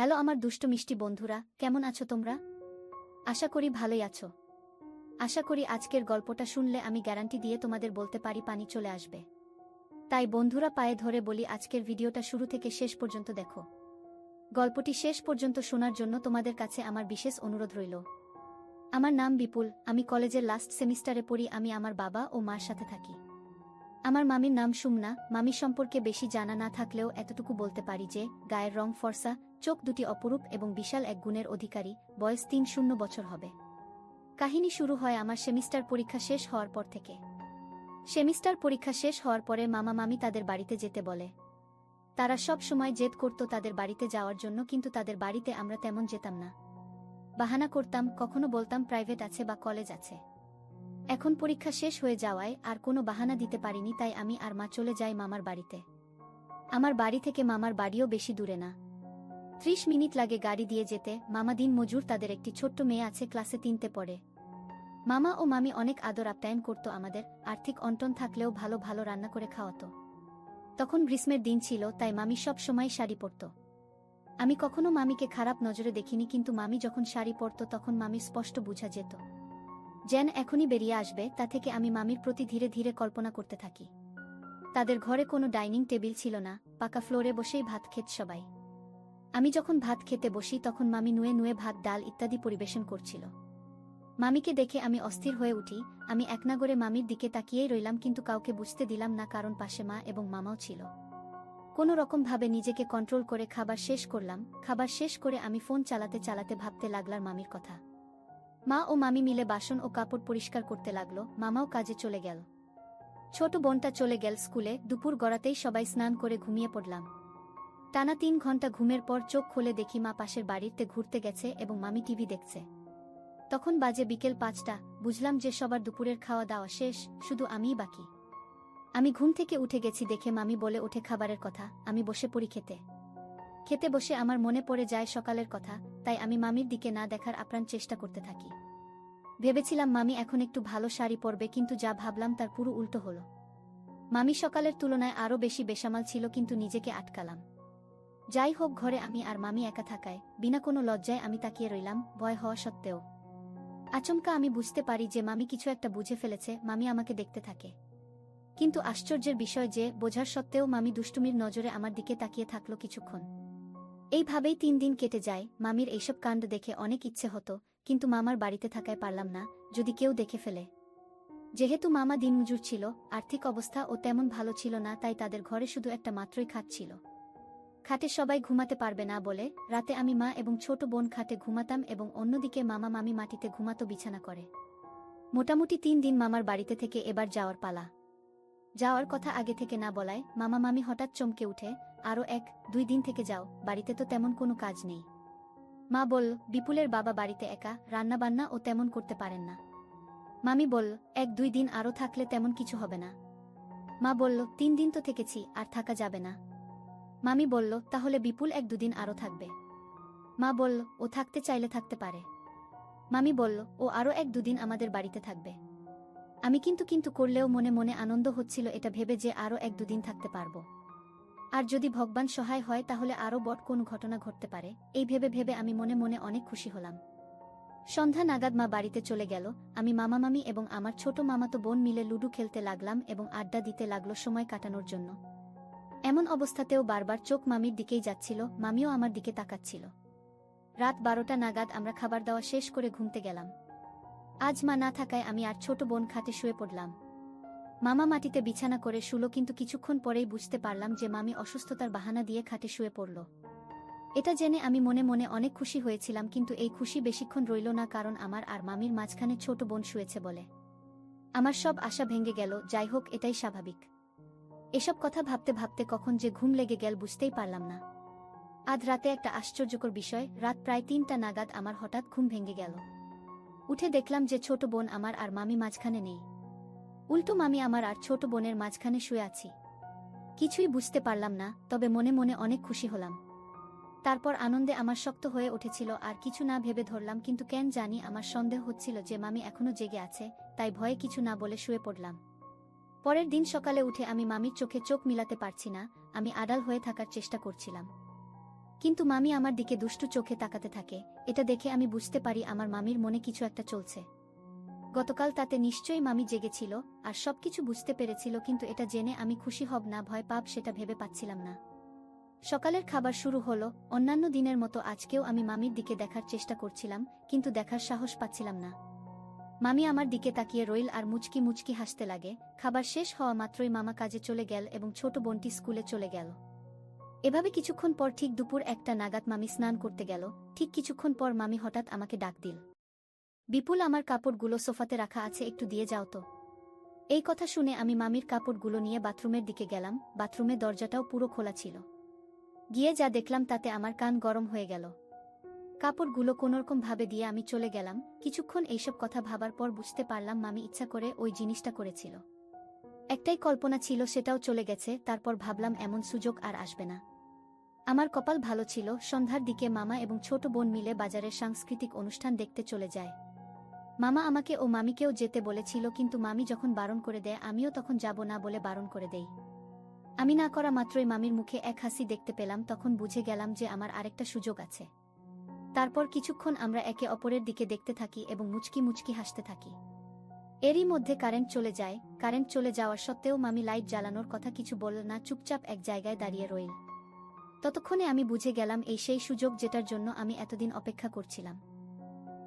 Hello আমার দুষ্টু মিষ্টি বন্ধুরা, কেমন আছো তোমরা? আশা করি ভালোই আছো। আশা করি আজকের গল্পটা শুনলে আমি গ্যারান্টি দিয়ে তোমাদের বলতে পারি পানি চলে আসবে। তাই বন্ধুরা পায়ে ধরে বলি আজকের ভিডিওটা শুরু থেকে শেষ পর্যন্ত দেখো। গল্পটি শেষ পর্যন্ত শোনার জন্য তোমাদের কাছে আমার বিশেষ অনুরোধ রইল। আমার নাম বিপুল, আমি কলেজের লাস্ট সেমিস্টারে পড়ি। আমি আমার বাবা ও মার সাথে থাকি। আমার মামির নাম সুমনা। মামি সম্পর্কে বেশি জানা না থাকলেও এতটুকু বলতে পারি যে গায়ের রং ফর্সা, চোখ দুটি অপরূপ এবং বিশাল এক গুণের অধিকারী। বয়স ৩০ বছর হবে। কাহিনী শুরু হয় আমার সেমিস্টার পরীক্ষা শেষ হওয়ার পর থেকে। সেমিস্টার পরীক্ষা শেষ হওয়ার পরে মামা মামি তাদের বাড়িতে যেতে বলে। তারা সব সময় জেদ করত তাদের বাড়িতে যাওয়ার জন্য, কিন্তু তাদের বাড়িতে আমরা তেমন যেতাম না। বাহানা করতাম, কখনো বলতাম প্রাইভেট আছে বা কলেজ আছে। এখন পরীক্ষা শেষ হয়ে যাওয়ায় আর কোনো বাহানা দিতে পারিনি, তাই আমি আর মা চলে যাই মামার বাড়িতে। আমার বাড়ি থেকে মামার বাড়িও বেশি দূরে না, ৩০ মিনিট লাগে গাড়ি দিয়ে যেতে। মামা দিন মজুর, তাদের একটি ছোট্ট মেয়ে আছে, ক্লাসে ৩তে পড়ে। মামা ও মামি অনেক আদর আপ্যায়ন করত আমাদের। আর্থিক অনটন থাকলেও ভালো ভালো রান্না করে খাওয়াতো। তখন গ্রীষ্মের দিন ছিল, তাই মামি সব সময় শাড়ি পরত। আমি কখনো মামিকে খারাপ নজরে দেখিনি, কিন্তু মামি যখন শাড়ি পরত তখন মামির স্পষ্ট বোঝা যেত যেন এখনই বেরিয়ে আসবে। তা থেকে আমি মামির প্রতি ধীরে ধীরে কল্পনা করতে থাকি। তাদের ঘরে কোনো ডাইনিং টেবিল ছিল না, পাকা ফ্লোরে বসেই ভাত খেত সবাই। আমি যখন ভাত খেতে বসি তখন মামি নুয়ে নুয়ে ভাত, ডাল ইত্যাদি পরিবেশন করছিল। মামিকে দেখে আমি অস্থির হয়ে উঠি। আমি একনাগরে মামির দিকে তাকিয়েই রইলাম, কিন্তু কাউকে বুঝতে দিলাম না, কারণ পাশে মা এবং মামাও ছিল। কোনো রকমভাবে নিজেকে কন্ট্রোল করে খাবার শেষ করলাম। খাবার শেষ করে আমি ফোন চালাতে চালাতে ভাবতে লাগলাম মামির কথা। মা ও মামি মিলে বাসন ও কাপড় পরিষ্কার করতে লাগলো। মামাও কাজে চলে গেল। ছোট বোনটা চলে গেল স্কুলে। দুপুর গড়াতেই সবাই স্নান করে ঘুমিয়ে পড়লাম। টানা ৩ ঘন্টা ঘুমের পর চোখ খুলে দেখি মা পাশের বাড়িতে ঘুরতে গেছে এবং মামি টিভি দেখছে। তখন বাজে বিকেল ৫টা। বুঝলাম যে সবার দুপুরের খাওয়া দাওয়া শেষ, শুধু আমিই বাকি। আমি ঘুম থেকে উঠে গেছি দেখে মামি বলে ওঠে খাবারের কথা। আমি বসে পড়ি খেতে। খেতে বসে আমার মনে পড়ে যায় সকালের কথা, তাই আমি মামির দিকে না দেখার আপ্রাণ চেষ্টা করতে থাকি। ভেবেছিলাম মামি এখন একটু ভালো শাড়ি পরবে, কিন্তু যা ভাবলাম তার পুরো উল্টো হলো। মামি সকালের তুলনায় আরও বেশি বেসামাল ছিল, কিন্তু নিজেকে আটকালাম। যাই হোক, ঘরে আমি আর মামি একা থাকায় বিনা কোনো লজ্জায় আমি তাকিয়ে রইলাম, ভয় হওয়া সত্ত্বেও। আচমকা আমি বুঝতে পারি যে মামি কিছু একটা বুঝে ফেলেছে। মামি আমাকে দেখতে থাকে, কিন্তু আশ্চর্যের বিষয় যে বোঝার সত্ত্বেও মামি দুষ্টুমির নজরে আমার দিকে তাকিয়ে থাকলো কিছুক্ষণ। এইভাবেই ৩ দিন কেটে যায়। মামির এইসব কাণ্ড দেখে অনেক ইচ্ছে হতো, কিন্তু মামার বাড়িতে থাকায় পারলাম না, যদি কেউ দেখে ফেলে। যেহেতু মামা দিনমজুর ছিল, আর্থিক অবস্থা ও তেমন ভালো ছিল না, তাই তাদের ঘরে শুধু একটা মাত্রই খাট ছিল। খাটে সবাই ঘুমাতে পারবে না বলে রাতে আমি মা এবং ছোট বোন খাটে ঘুমাতাম এবং অন্যদিকে মামা মামি মাটিতে ঘুমাতো বিছানা করে। মোটামুটি ৩ দিন মামার বাড়িতে থেকে এবার যাওয়ার পালা। যাওয়ার কথা আগে থেকে না বলায় মামা মামি হঠাৎ চমকে উঠে, আরও ১-২ দিন থেকে যাও, বাড়িতে তো তেমন কোনো কাজ নেই। মা বলল, বিপুলের বাবা বাড়িতে একা, রান্নাবান্না ও তেমন করতে পারেন না। মামি বলল, ১-২ দিন আরও থাকলে তেমন কিছু হবে না। মা বলল, ৩ দিন তো থেকেছি, আর থাকা যাবে না। মামি বলল, তাহলে বিপুল ১-২ দিন আরও থাকবে। মা বলল, ও থাকতে চাইলে থাকতে পারে। মামি বলল, ও আরও ১-২ দিন আমাদের বাড়িতে থাকবে। আমি কিন্তু করলেও মনে মনে আনন্দ হচ্ছিল এটা ভেবে যে আরও ১-২ দিন থাকতে পারব। আর যদি ভগবান সহায় হয় তাহলে আরও বড় কোনো ঘটনা ঘটতে পারে, এই ভেবে ভেবে আমি মনে মনে অনেক খুশি হলাম। সন্ধ্যা নাগাদ মা বাড়িতে চলে গেল। আমি মামা মামি এবং আমার ছোট মামাতো বোন মিলে লুডু খেলতে লাগলাম এবং আড্ডা দিতে লাগলো সময় কাটানোর জন্য। এমন অবস্থাতেও বারবার চোখ মামির দিকেই যাচ্ছিল, মামিও আমার দিকে তাকাচ্ছিল। রাত ১২টা নাগাদ আমরা খাবার দাওয়া শেষ করে ঘুমতে গেলাম। আজ মা না থাকায় আমি আর ছোট বোন খাটে শুয়ে পড়লাম। মামা মাটিতে বিছানা করে শুলো, কিন্তু কিছুক্ষণ পরেই বুঝতে পারলাম যে মামি অসুস্থতার বাহানা দিয়ে খাটে শুয়ে পড়ল। এটা জেনে আমি মনে মনে অনেক খুশি হয়েছিলাম, কিন্তু এই খুশি বেশিক্ষণ রইল না, কারণ আমার আর মামির মাঝখানে ছোট বোন শুয়েছে বলে আমার সব আশা ভেঙে গেল। যাই হোক, এটাই স্বাভাবিক। এসব কথা ভাবতে ভাবতে কখন যে ঘুম লেগে গেল বুঝতেই পারলাম না। আজ রাতে একটা আশ্চর্যকর বিষয়, রাত প্রায় ৩টা নাগাদ আমার হঠাৎ ঘুম ভেঙে গেল। উঠে দেখলাম যে ছোট বোন আমার আর মামি মাঝখানে নেই, উল্টো মামি আমার আর ছোট বোনের মাঝখানে শুয়ে আছি। কিছুই বুঝতে পারলাম না, তবে মনে মনে অনেক খুশি হলাম। তারপর আনন্দে আমার শক্ত হয়ে উঠেছিল, আর কিছু না ভেবে ধরলাম, কিন্তু কেন জানি আমার সন্দেহ হচ্ছিল যে মামি এখনো জেগে আছে, তাই ভয়ে কিছু না বলে শুয়ে পড়লাম। পরের দিন সকালে উঠে আমি মামির চোখে চোখ মিলাতে পারছি না। আমি আড়াল হয়ে থাকার চেষ্টা করছিলাম, কিন্তু মামি আমার দিকে দুষ্টু চোখে তাকাতে থাকে। এটা দেখে আমি বুঝতে পারি আমার মামির মনে কিছু একটা চলছে। গতকাল তাতে নিশ্চয়ই মামি জেগেছিল আর সবকিছু বুঝতে পেরেছিল, কিন্তু এটা জেনে আমি খুশি হব না ভয় পাব সেটা ভেবে পাচ্ছিলাম না। সকালের খাবার শুরু হলো। অন্যান্য দিনের মতো আজকেও আমি মামির দিকে দেখার চেষ্টা করছিলাম, কিন্তু দেখার সাহস পাচ্ছিলাম না। মামি আমার দিকে তাকিয়ে রইল আর মুচকি মুচকি হাসতে লাগে। খাবার শেষ হওয়া মাত্রই মামা কাজে চলে গেল এবং ছোট বোনটি স্কুলে চলে গেল। এভাবে কিছুক্ষণ পর ঠিক দুপুর 1টা নাগাদ মামি স্নান করতে গেল। ঠিক কিছুক্ষণ পর মামি হঠাৎ আমাকে ডাক দিল, বিপুল, আমার কাপড়গুলো সোফাতে রাখা আছে, একটু দিয়ে যাও তো। এই কথা শুনে আমি মামির কাপড়গুলো নিয়ে বাথরুমের দিকে গেলাম। বাথরুমের দরজাটাও পুরো খোলা ছিল। গিয়ে যা দেখলাম তাতে আমার কান গরম হয়ে গেল। কাপড়গুলো কোনোরকম ভাবে দিয়ে আমি চলে গেলাম। কিছুক্ষণ এইসব কথা ভাবার পর বুঝতে পারলাম মামি ইচ্ছা করে ওই জিনিসটা করেছিল। একটাই কল্পনা ছিল, সেটাও চলে গেছে। তারপর ভাবলাম এমন সুযোগ আর আসবে না। আমার কপাল ভালো ছিল। সন্ধ্যার দিকে মামা এবং ছোট বোন মিলে বাজারের সাংস্কৃতিক অনুষ্ঠান দেখতে চলে যায়। মামা আমাকে ও মামিকেও যেতে বলেছিল, কিন্তু মামি যখন বারণ করে দেয় আমিও তখন যাব না বলে বারণ করে দেই। আমি না করা মাত্রই মামির মুখে এক হাসি দেখতে পেলাম। তখন বুঝে গেলাম যে আমার আরেকটা সুযোগ আছে। তারপর কিছুক্ষণ আমরা একে অপরের দিকে দেখতে থাকি এবং মুচকি মুচকি হাসতে থাকি। এরই মধ্যে কারেন্ট চলে যায়। কারেন্ট চলে যাওয়ার সত্ত্বেও মামি লাইট জ্বালানোর কথা কিছু বলল না, চুপচাপ এক জায়গায় দাঁড়িয়ে রইল। ততক্ষণে আমি বুঝে গেলাম এই সেই সুযোগ যেটার জন্য আমি এতদিন অপেক্ষা করছিলাম।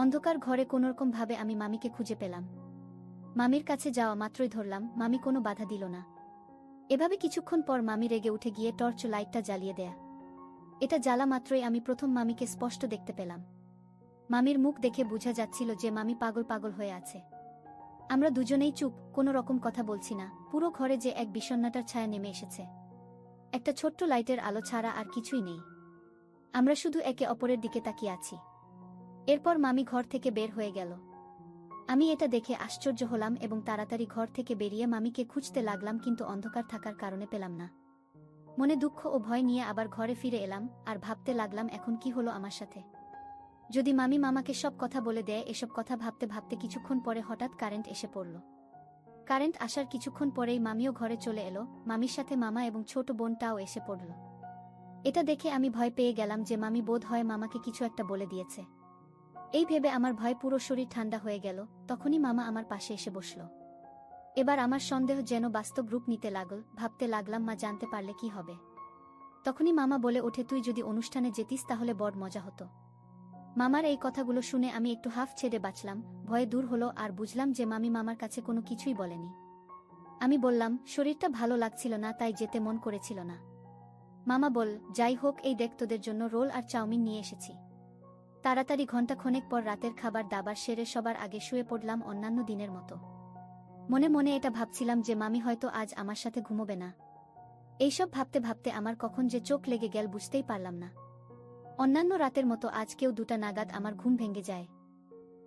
অন্ধকার ঘরে কোনোরকম ভাবে আমি মামিকে খুঁজে পেলাম। মামির কাছে যাওয়া মাত্রই ধরলাম। মামি কোনো বাধা দিল না। এভাবে কিছুক্ষণ পর মামি রেগে উঠে গিয়ে টর্চ লাইটটা জ্বালিয়ে দেয়া। এটা জ্বালা মাত্রই আমি প্রথম মামিকে স্পষ্ট দেখতে পেলাম। মামির মুখ দেখে বোঝা যাচ্ছিল যে মামি পাগল পাগল হয়ে আছে। আমরা দুজনেই চুপ, কোনো রকম কথা বলছি না। পুরো ঘরে যে এক বিষণ্ণতার ছায়া নেমে এসেছে। একটা ছোট্ট লাইটের আলো ছাড়া আর কিছুই নেই। আমরা শুধু একে অপরের দিকে তাকিয়ে আছি। এরপর মামি ঘর থেকে বের হয়ে গেল। আমি এটা দেখে আশ্চর্য হলাম এবং তাড়াতাড়ি ঘর থেকে বেরিয়ে মামিকে খুঁজতে লাগলাম, কিন্তু অন্ধকার থাকার কারণে পেলাম না। মনে দুঃখ ও ভয় নিয়ে আবার ঘরে ফিরে এলাম আর ভাবতে লাগলাম এখন কি হলো আমার সাথে। যদি মামি মামাকে সব কথা বলে দেয়। এসব কথা ভাবতে ভাবতে কিছুক্ষণ পরে হঠাৎ কারেন্ট এসে পড়ল। কারেন্ট আসার কিছুক্ষণ পরেই মামিও ঘরে চলে এলো। মামির সাথে মামা এবং ছোট বোনটাও এসে পড়ল। এটা দেখে আমি ভয় পেয়ে গেলাম যে মামি বোধ হয় মামাকে কিছু একটা বলে দিয়েছে। এই ভেবে আমার ভয় পুরো শরীর ঠান্ডা হয়ে গেল। তখনই মামা আমার পাশে এসে বসল। এবার আমার সন্দেহ যেন বাস্তব রূপ নিতে লাগল। ভাবতে লাগলাম মা জানতে পারলে কি হবে। তখনই মামা বলে ওঠে, তুই যদি অনুষ্ঠানে যেতিস তাহলে বড় মজা হতো। মামার এই কথাগুলো শুনে আমি একটু হাফ ছেড়ে বাঁচলাম। ভয়ে দূর হলো আর বুঝলাম যে মামি মামার কাছে কোনো কিছুই বলেনি। আমি বললাম, শরীরটা ভালো লাগছিল না, তাই যেতে মন করেছিল না। মামা বল, যাই হোক, এই দেখ তোদের জন্য রোল আর চাউমিন নিয়ে এসেছি। তাড়াতাড়ি ঘণ্টাখানেক পর রাতের খাবার দাবার সেরে সবার আগে শুয়ে পড়লাম অন্যান্য দিনের মতো। মনে মনে এটা ভাবছিলাম যে মামি হয়তো আজ আমার সাথে ঘুমোবে না। এইসব ভাবতে ভাবতে আমার কখন যে চোখ লেগে গেল বুঝতেই পারলাম না। অন্যান্য রাতের মতো আজকেও 2টা নাগাদ আমার ঘুম ভেঙে যায়।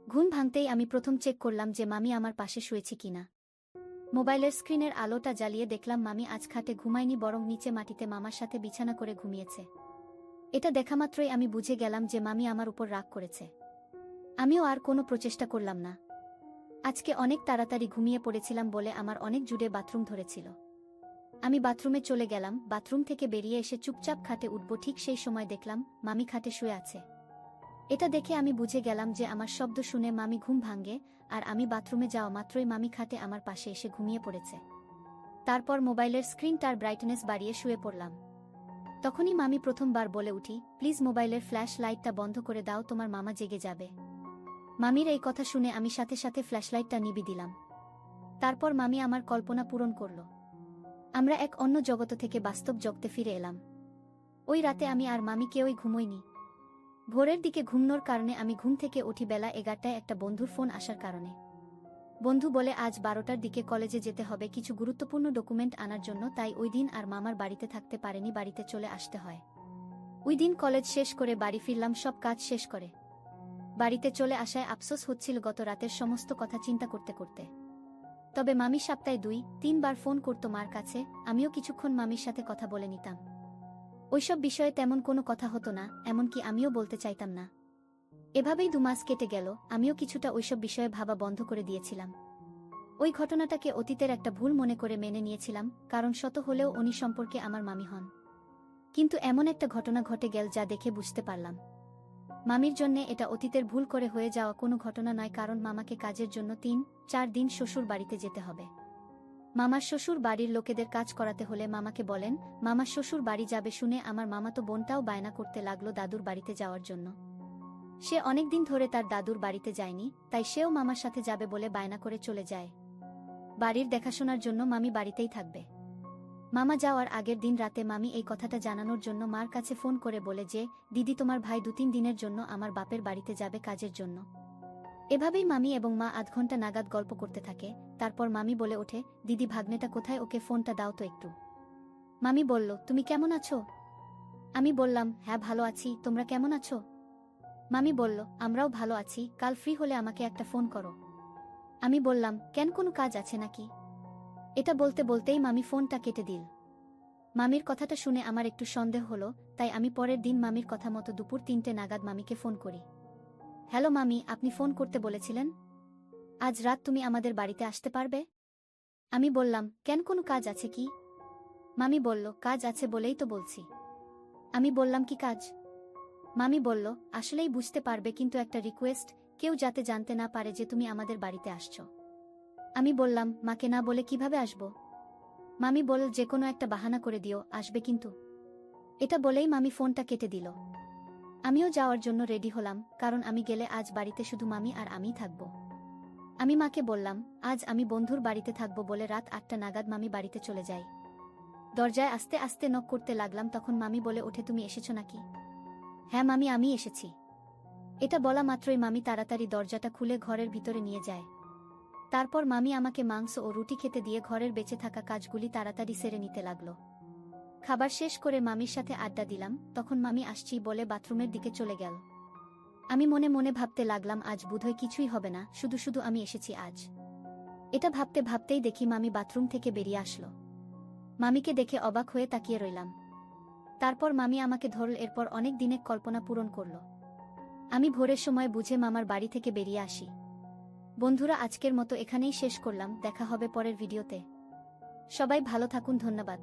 ঘুম ভাঙতেই আমি প্রথম চেক করলাম যে মামি আমার পাশে শুয়েছি কিনা। মোবাইলের স্ক্রিনের আলোটা জ্বালিয়ে দেখলাম মামি আজ খাটে ঘুমায়নি, বরং নিচে মাটিতে মামার সাথে বিছানা করে ঘুমিয়েছে। এটা দেখামাত্রই আমি বুঝে গেলাম যে মামি আমার উপর রাগ করেছে। আমিও আর কোনো প্রচেষ্টা করলাম না। আজকে অনেক তাড়াতাড়ি ঘুমিয়ে পড়েছিলাম বলে আমার অনেক জুড়ে বাথরুম ধরেছিল। আমি বাথরুমে চলে গেলাম। বাথরুম থেকে বেরিয়ে এসে চুপচাপ খাটে উঠব, ঠিক সেই সময় দেখলাম মামি খাটে শুয়ে আছে। এটা দেখে আমি বুঝে গেলাম যে আমার শব্দ শুনে মামি ঘুম ভাঙে, আর আমি বাথরুমে যাওয়া মাত্রই মামি খাটে আমার পাশে এসে ঘুমিয়ে পড়েছে। তারপর মোবাইলের স্ক্রিনটার ব্রাইটনেস বাড়িয়ে শুয়ে পড়লাম। তখনই মামি প্রথমবার বলে উঠি, প্লিজ মোবাইলের ফ্ল্যাশ লাইটটা বন্ধ করে দাও, তোমার মামা জেগে যাবে। মামির এই কথা শুনে আমি সাথে সাথে ফ্ল্যাশলাইটটা নিভিয়ে দিলাম। তারপর মামি আমার কল্পনা পূরণ করল। আমরা এক অন্য জগৎ থেকে বাস্তব জগতে ফিরে এলাম। ওই রাতে আমি আর মামি কেউই ঘুমোইনি। ভোরের দিকে ঘুমনোর কারণে আমি ঘুম থেকে উঠি বেলা 11টায় একটা বন্ধুর ফোন আসার কারণে। বন্ধু বলে আজ 12টার দিকে কলেজে যেতে হবে কিছু গুরুত্বপূর্ণ ডকুমেন্ট আনার জন্য, তাই ওই দিন আর মামার বাড়িতে থাকতে পারেনি, বাড়িতে চলে আসতে হয়। ওই দিন কলেজ শেষ করে বাড়ি ফিরলাম সব কাজ শেষ করে। বাড়িতে চলে আসায় আফসোস হচ্ছিল গত রাতের সমস্ত কথা চিন্তা করতে করতে। তবে মামি সপ্তাহে 2-3 বার ফোন করত মার কাছে, আমিও কিছুক্ষণ মামির সাথে কথা বলে নিতাম। ওইসব বিষয়ে তেমন কোনো কথা হতো না, এমনকি আমিও বলতে চাইতাম না। এভাবেই 2 মাস কেটে গেল। আমিও কিছুটা ওইসব বিষয়ে ভাবা বন্ধ করে দিয়েছিলাম। ওই ঘটনাটাকে অতীতের একটা ভুল মনে করে মেনে নিয়েছিলাম, কারণ শত হলেও উনি সম্পর্কে আমার মামি হন। কিন্তু এমন একটা ঘটনা ঘটে গেল যা দেখে বুঝতে পারলাম মামির জন্যে এটা অতীতের ভুল করে হয়ে যাওয়া কোনো ঘটনা নয়, কারণ মামাকে কাজের জন্য 3-4 দিন শ্বশুর বাড়িতে যেতে হবে। মামার শ্বশুর বাড়ির লোকেদের কাজ করাতে হলে মামাকে বলেন মামার শ্বশুর বাড়ি যাবে শুনে আমার মামাতো বোনটাও বায়না করতে লাগলো দাদুর বাড়িতে যাওয়ার জন্য। সে অনেকদিন ধরে তার দাদুর বাড়িতে যায়নি, তাই সেও মামার সাথে যাবে বলে বায়না করে চলে যায়। বাড়ির দেখাশোনার জন্য মামি বাড়িতেই থাকবে। মামা যাওয়ার আগের দিন রাতে মামি এই কথাটা জানানোর জন্য মার কাছে ফোন করে বলে যে দিদি তোমার ভাই 2-3 দিনের জন্য আমার বাপের বাড়িতে যাবে কাজের জন্য। এভাবেই মামি এবং মা আধ ঘন্টা নাগাদ গল্প করতে থাকে। তারপর মামি বলে ওঠে, দিদি ভাগ্নেটা কোথায়, ওকে ফোনটা দাও তো একটু। মামি বলল, তুমি কেমন আছো? আমি বললাম, হ্যাঁ ভালো আছি, তোমরা কেমন আছো? মামি বলল, আমরাও ভালো আছি, কাল ফ্রি হলে আমাকে একটা ফোন করো। আমি বললাম, কেন, কোনো কাজ আছে নাকি? এটা বলতে বলতেই মামি ফোনটা কেটে দিল। মামির কথাটা শুনে আমার একটু সন্দেহ হলো, তাই আমি পরের দিন মামির কথা মতো দুপুর 3টে নাগাদ মামিকে ফোন করি। হ্যালো মামি, আপনি ফোন করতে বলেছিলেন? আজ রাত তুমি আমাদের বাড়িতে আসতে পারবে? আমি বললাম, কেন, কোনো কাজ আছে কি? মামি বলল, কাজ আছে বলেই তো বলছি। আমি বললাম, কি কাজ? মামি বলল, আসলেই বুঝতে পারবে, কিন্তু একটা রিকোয়েস্ট, কেউ যাতে জানতে না পারে যে তুমি আমাদের বাড়িতে আসছো। আমি বললাম, মাকে না বলে কিভাবে আসব? মামি বলল, যে কোনো একটা বাহানা করে দিও, আসবে কিন্তু। এটা বলেই মামি ফোনটা কেটে দিল। আমিও যাওয়ার জন্য রেডি হলাম, কারণ আমি গেলে আজ বাড়িতে শুধু মামি আর আমিই থাকব। আমি মাকে বললাম, আজ আমি বন্ধুর বাড়িতে থাকব বলে রাত 8টা নাগাদ মামি বাড়িতে চলে যাই। দরজায় আস্তে আস্তে নক করতে লাগলাম, তখন মামি বলে ওঠে, তুমি এসেছো নাকি? হ্যাঁ মামি, আমি এসেছি। এটা বলা মাত্রই মামি তাড়াতাড়ি দরজাটা খুলে ঘরের ভিতরে নিয়ে যায়। তারপর মামি আমাকে মাংস ও রুটি খেতে দিয়ে ঘরের বেঁচে থাকা কাজগুলি তাড়াতাড়ি সেরে নিতে লাগলো। খাবার শেষ করে মামির সাথে আড্ডা দিলাম, তখন মামি আসছি বলে বাথরুমের দিকে চলে গেল। আমি মনে মনে ভাবতে লাগলাম, আজ বোধহয় কিছুই হবে না, শুধু শুধু আমি এসেছি আজ। এটা ভাবতে ভাবতেই দেখি মামি বাথরুম থেকে বেরিয়ে আসলো। মামিকে দেখে অবাক হয়ে তাকিয়ে রইলাম। তারপর মামি আমাকে ধরল, এরপর অনেক দিনের কল্পনা পূরণ করল। আমি ভোরের সময় বুঝে মামার বাড়ি থেকে বেরিয়ে আসি। বন্ধুরা, আজকের মতো এখানেই শেষ করলাম, দেখা হবে পরের ভিডিওতে। সবাই ভালো থাকুন, ধন্যবাদ।